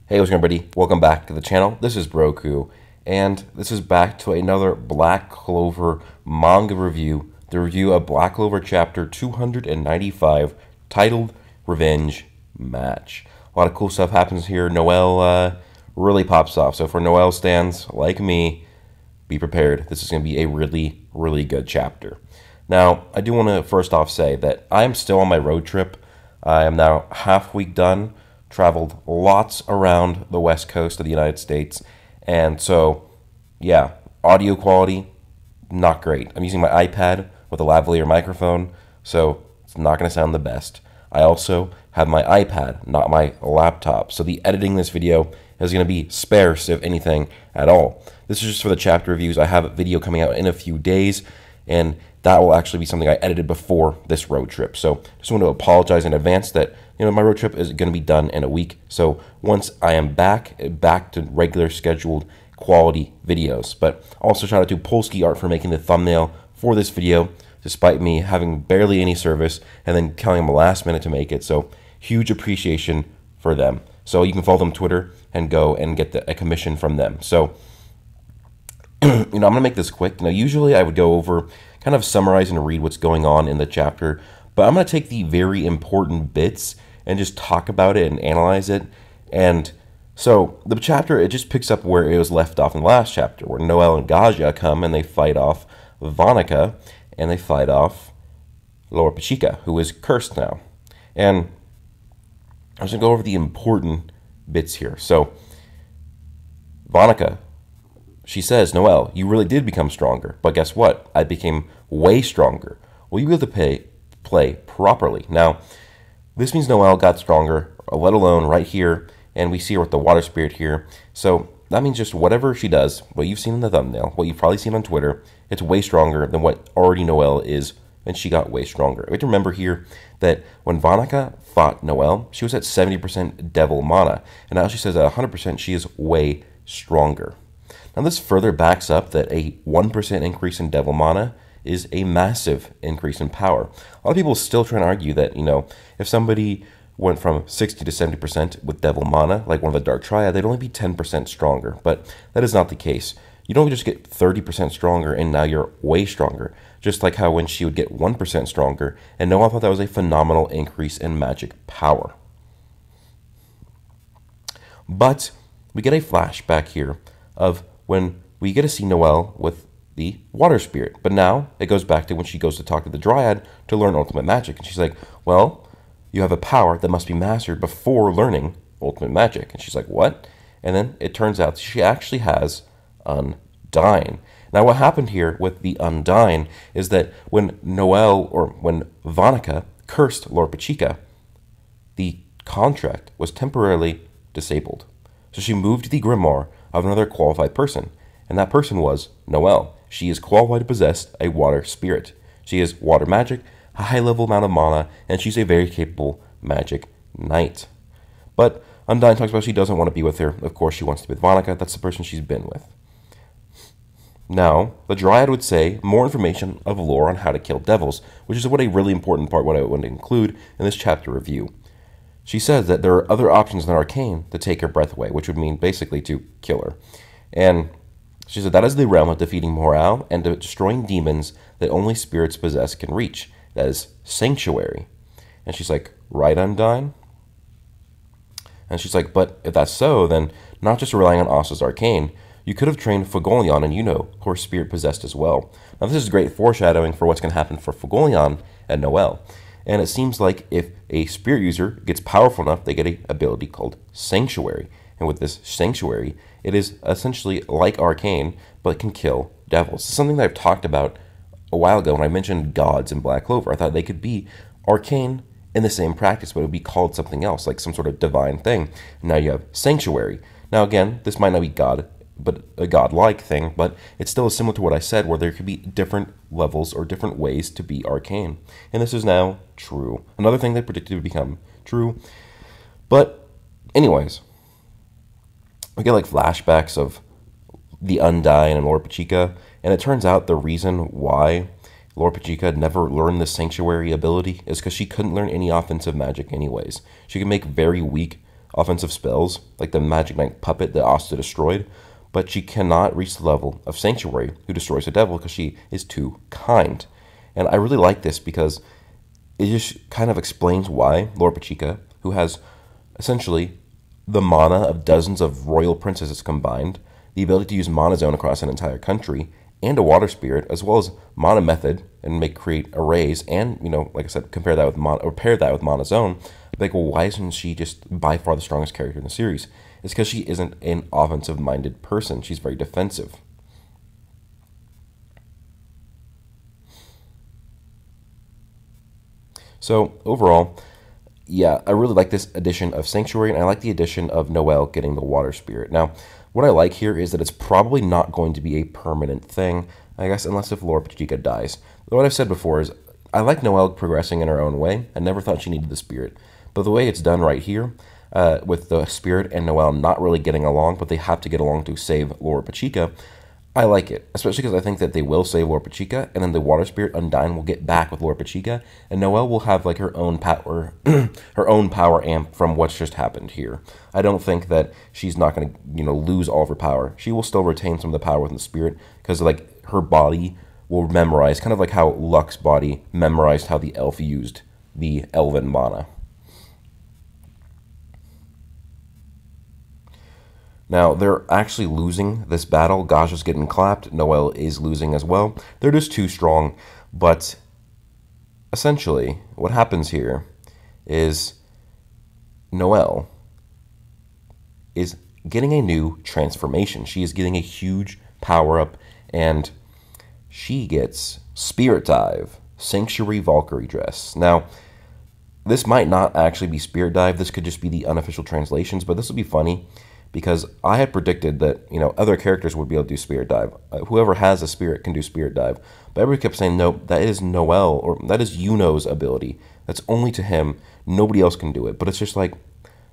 Hey, what's going on, everybody? Welcome back to the channel. This is Broku, and this is back to another Black Clover manga review. The review of Black Clover chapter 295, titled Revenge Match. A lot of cool stuff happens here. Noelle really pops off. So for Noelle stans like me, be prepared. This is going to be a really, really good chapter. Now, I do want to first off say that I am still on my road trip. I am now half week done. Traveled lots around the west coast of the United States, and so yeah, audio quality not great. I'm using my iPad with a lavalier microphone, so it's not going to sound the best. I also have my iPad, not my laptop, so the editing this video is going to be sparse, if anything at all. This is just for the chapter reviews. I have a video coming out in a few days, and that will actually be something I edited before this road trip. So just want to apologize in advance that my road trip is going to be done in a week. So once I am back to regular scheduled quality videos. But also shout out to Polsky Art for making the thumbnail for this video, despite me having barely any service and then telling them last minute to make it. So huge appreciation for them. So you can follow them on Twitter and go and get a commission from them. So I'm going to make this quick. Usually I would go over, kind of summarize and read what's going on in the chapter, but I'm going to take the very important bits and just talk about it and analyze it. And so the chapter, it just picks up where it was left off in the last chapter, where Noelle and Gaja come and they fight off Vanica, and they fight off Laura Pachica, who is cursed now. And I'm just going to go over the important bits here. So Vanica, she says, Noelle, you really did become stronger, but guess what? I became way stronger. Will you be able to play properly? Now, this means Noelle got stronger, let alone right here, and we see her with the water spirit here. So that means just whatever she does, what you've seen in the thumbnail, what you've probably seen on Twitter, it's way stronger than what already Noelle is, and she got way stronger. We have to remember here that when Vanica fought Noelle, she was at 70% devil mana, and now she says at 100% she is way stronger. Now this further backs up that a 1% increase in devil mana is a massive increase in power. A lot of people still try to argue that, if somebody went from 60 to 70% with devil mana, like one of the Dark Triad, they'd only be 10% stronger. But that is not the case. You don't just get 30% stronger and now you're way stronger. Just like how when she would get 1% stronger, and Noelle thought that was a phenomenal increase in magic power. But we get a flashback here of when we get to see Noelle with the water spirit. But now it goes back to when she goes to talk to the Dryad to learn ultimate magic. And she's like, well, you have a power that must be mastered before learning ultimate magic. And she's like, what? And then it turns out she actually has Undyne. Now what happened here with the Undyne is that when Noelle, or when Vanica cursed Laura Pachica, the contract was temporarily disabled. So she moved to the grimoire of another qualified person, and that person was Noelle. She is qualified to possess a water spirit. She is water magic, a high level amount of mana, and she's a very capable magic knight. But Undyne talks about she doesn't want to be with her. Of course, she wants to be with Vanica. That's the person she's been with. Now, the Dryad would say more information of lore on how to kill devils, which is what a really important part what I want to include in this chapter review. She says that there are other options than arcane to take her breath away, which would mean basically to kill her. And she said that is the realm of defeating morale and destroying demons that only spirits possessed can reach. That is sanctuary. And she's like, right, Undyne? And she's like, but if that's so, then not just relying on Asa's arcane, you could have trained Fagolion and who are spirit possessed as well. Now this is great foreshadowing for what's going to happen for Fagolion and Noelle. And it seems like if a spirit user gets powerful enough, they get an ability called Sanctuary. And with this Sanctuary, it is essentially like Arcane, but can kill devils. This is something that I've talked about a while ago when I mentioned gods in Black Clover. I thought they could be Arcane in the same practice, but it would be called something else, like some sort of divine thing. Now you have Sanctuary. Now again, this might not be God, but a godlike thing, but it's still similar to what I said, where there could be different levels or different ways to be arcane. And this is now true. Another thing they predicted would become true. But anyways, we get like flashbacks of the Undyne and Laura Pachica, and it turns out the reason why Laura Pachica never learned the Sanctuary ability is because she couldn't learn any offensive magic anyways. She could make very weak offensive spells, like the Magic Knight puppet that Asta destroyed, but she cannot reach the level of Sanctuary, who destroys the devil, because she is too kind. And I really like this because it just kind of explains why Lord Pachika, who has essentially the mana of dozens of royal princesses combined, the ability to use Mana Zone across an entire country, and a Water Spirit, as well as Mana Method, and create arrays, and, like I said, pair that with Mana Zone. Like, well, why isn't she just by far the strongest character in the series? It's because she isn't an offensive-minded person. She's very defensive. So, overall, yeah, I really like this addition of Sanctuary, and I like the addition of Noelle getting the Water Spirit. Now, what I like here is that it's probably not going to be a permanent thing, I guess, unless if Lord Pachika dies. What I've said before is, I like Noelle progressing in her own way. I never thought she needed the Spirit. But the way it's done right here, with the Spirit and Noelle not really getting along, but they have to get along to save Lord Pachika, I like it, especially because I think that they will save Lord Pachika, and then the Water Spirit Undyne will get back with Lord Pachika, and Noelle will have like her own power, her own power amp from what's just happened here. I don't think that she's not going to, lose all of her power. She will still retain some of the power within the Spirit, because like her body will memorize, kind of like how Luck's body memorized how the elf used the elven mana. Now, they're actually losing this battle. Gaja's getting clapped. Noelle is losing as well. They're just too strong. But essentially, what happens here is Noelle is getting a new transformation. She is getting a huge power-up, and she gets Spirit Dive, Sanctuary Valkyrie Dress. Now, this might not actually be Spirit Dive. This could just be the unofficial translations, but this will be funny, because I had predicted that, other characters would be able to do Spirit Dive. Whoever has a spirit can do Spirit Dive. But everybody kept saying, no, that is Noelle, or that is Yuno's ability. That's only to him. Nobody else can do it. But it's just like,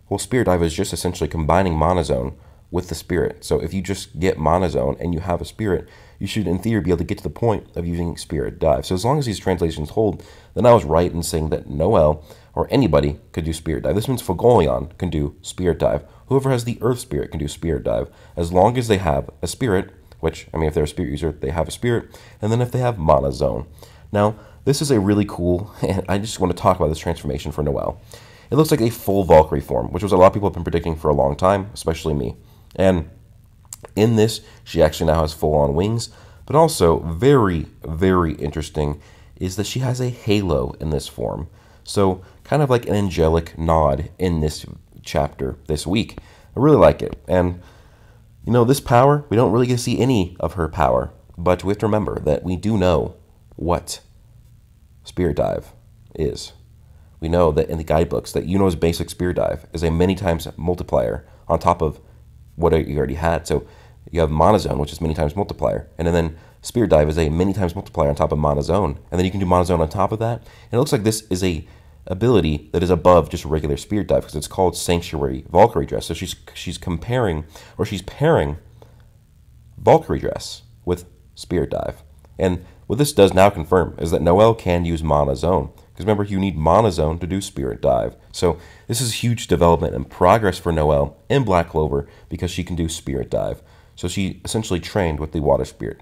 well, Spirit Dive is just essentially combining Mana Zone with the Spirit. So if you just get Mana Zone and you have a Spirit, you should, in theory, be able to get to the point of using Spirit Dive. So as long as these translations hold, then I was right in saying that Noelle, or anybody, could do Spirit Dive. This means Fogolion can do Spirit Dive. Whoever has the Earth Spirit can do Spirit Dive, as long as they have a Spirit, which, if they're a Spirit user, they have a Spirit, and then if they have Mana Zone. Now, this is a really cool, and I just want to talk about this transformation for Noelle. It looks like a full Valkyrie form, which was a lot of people have been predicting for a long time, especially me. And in this, she actually now has full-on wings, but also very, very interesting is that she has a halo in this form. So kind of like an angelic nod in this chapter this week. I really like it. And, this power, we don't really get to see any of her power, but we have to remember that we do know what Spirit Dive is. We know that in the guidebooks that Yuno's basic Spirit Dive is a many times multiplier on top of what you already had. So you have Mana Zone, which is many times multiplier, and then Spirit Dive is a many times multiplier on top of Mana Zone, and then you can do Mana Zone on top of that. And it looks like this is a ability that is above just a regular Spirit Dive, because it's called Sanctuary Valkyrie Dress. So she's pairing Valkyrie Dress with Spirit Dive. And what this does now confirm is that Noelle can use Mana Zone. Because remember, you need Mana Zone to do Spirit Dive. So this is huge development and progress for Noelle in Black Clover, because she can do Spirit Dive. So she essentially trained with the Water Spirit.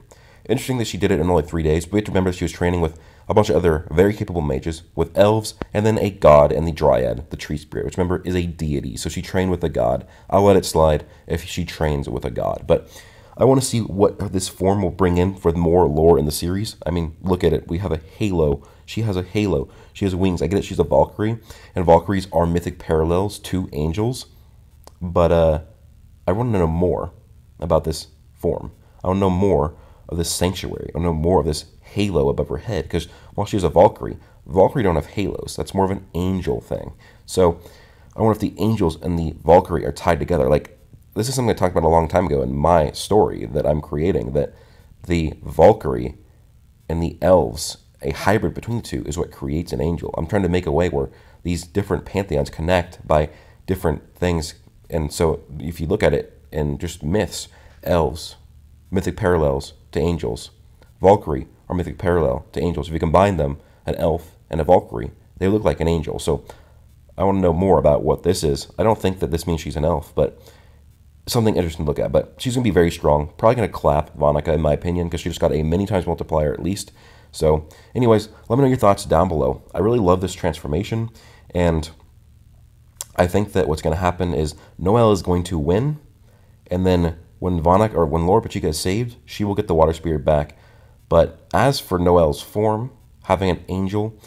Interesting that she did it in only 3 days, but we have to remember she was training with a bunch of other very capable mages, with elves, and then a god and the Dryad, the Tree Spirit, which remember is a deity. So she trained with a god. I'll let it slide if she trains with a god. But I want to see what this form will bring in for more lore in the series. Look at it. We have a halo. She has a halo. She has wings. I get it. She's a Valkyrie, and Valkyries are mythic parallels to angels. But I want to know more about this form. I want to know more of this sanctuary. I want to know more of this halo above her head, because while she's a Valkyrie don't have halos. That's more of an angel thing. So I wonder if the angels and the Valkyrie are tied together. Like, this is something I talked about a long time ago in my story that I'm creating, that the Valkyrie and the elves, a hybrid between the two, is what creates an angel. I'm trying to make a way where these different pantheons connect by different things. And so if you look at it in just myths, elves, mythic parallels to angels. Valkyrie are mythic parallel to angels. If you combine them, an elf and a Valkyrie, they look like an angel. So I want to know more about what this is. I don't think that this means she's an elf, but something interesting to look at. But she's going to be very strong. Probably going to clap Vonica, in my opinion, because she just got a many times multiplier at least. So, anyways, let me know your thoughts down below. I really love this transformation, and I think that what's going to happen is Noelle is going to win, and then when Lord Pachika is saved, she will get the water spirit back. But as for Noelle's form, having an angel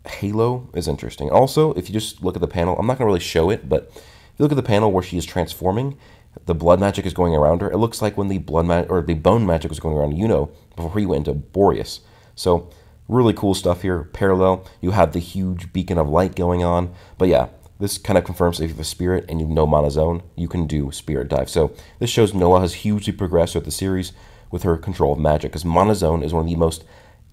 halo is interesting. Also, if you just look at the panel, I'm not going to really show it, but if you look at the panel where she is transforming, the blood magic is going around her. It looks like when the the bone magic was going around before he went into Boreas. So really cool stuff here. Parallel, you have the huge beacon of light going on. But yeah, this kind of confirms if you have a spirit and you know Mana Zone, you can do Spirit Dive. So this shows Noelle has hugely progressed throughout the series with her control of magic, because Mana Zone is one of the most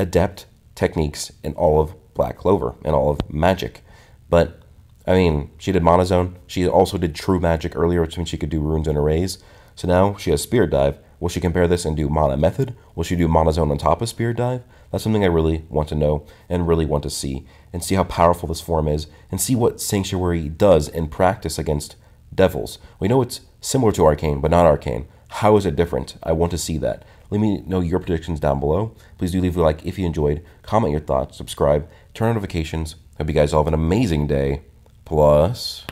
adept techniques in all of Black Clover and all of magic. But I mean, she did Mana Zone. She also did True Magic earlier, which means she could do runes and arrays. So now she has Spirit Dive. Will she compare this and do Mana Method? Will she do Mana Zone on top of Spirit Dive? That's something I really want to know and really want to see. And see how powerful this form is. And see what Sanctuary does in practice against devils. We know it's similar to Arcane, but not Arcane. How is it different? I want to see that. Let me know your predictions down below. Please do leave a like if you enjoyed. Comment your thoughts. Subscribe. Turn on notifications. Hope you guys all have an amazing day. Plus...